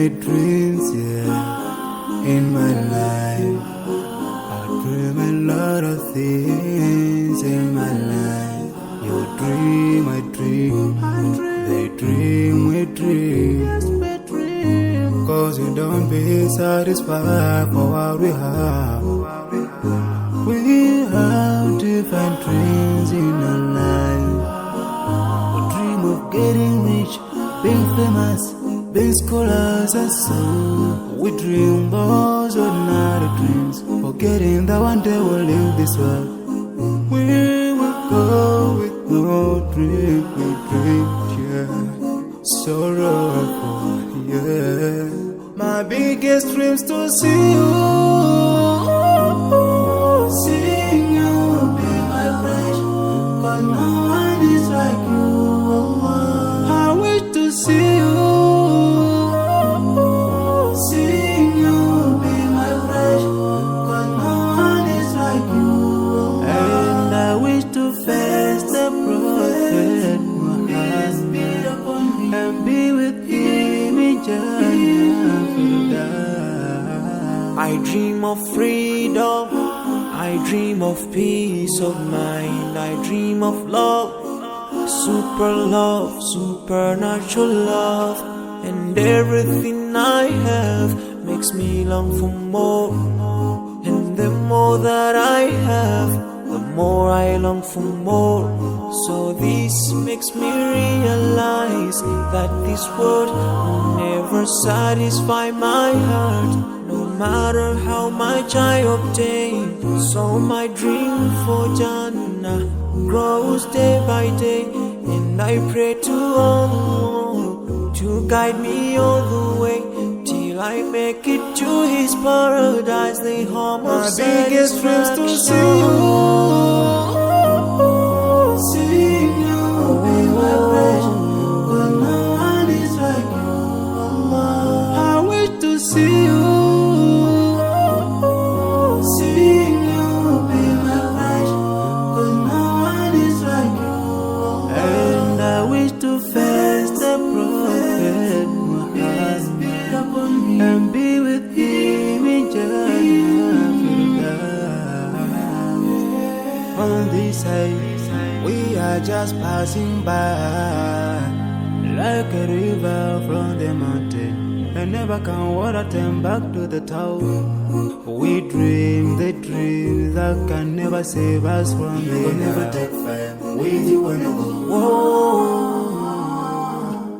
dreams, yeah. In my life, I dream a lot of things in my life. You dream, I dream, they dream, we dream. Cause you don't be satisfied for what we have. We have different dreams in our life. We dream of getting rich, being famous, being scholars and so. We dream those ordinary dreams, forgetting that one day we'll leave this world. We will go with no dream, we dream, yeah. Sorrowful, yeah. My biggest dreams to see you, seeing you be my friend. Cause no one is like you. I wish to see you, seeing you be my friend. Cause no one is like you. And I wish to face the prophet Muhammad and be with him in Jannah. I dream of freedom, I dream of peace of mind, I dream of love, supernatural love, and everything I have makes me long for more. And the more that I have, the more I long for more. So this makes me realize that this world will never satisfy my heart, no matter how much I obtain. So my dream for Jannah grows day by day, and I pray to Allah to guide me all the way till I make it to His paradise, the home of my biggest dreams to see you, seeing you be my friend. But no one is like you. I wish to see you, seeing you be my friend. But no one is like you. And I wish to face the prophet Muhammad and be with him in Jannah. On this side, we are just passing by, like a river from the mountain, and never can water turn back to the town. We dream the dreams that can never save us from the We'll never take fire with you when you go. Whoa,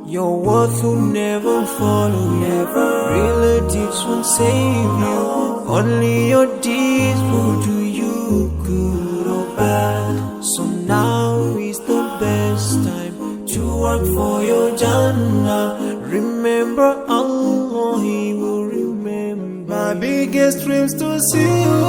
your worth will never follow you. Relatives won't save you. Only your deeds will do you good or bad. So now is the best time to work for your Jannah. Remember Allah, He will remember. My biggest dreams to see you,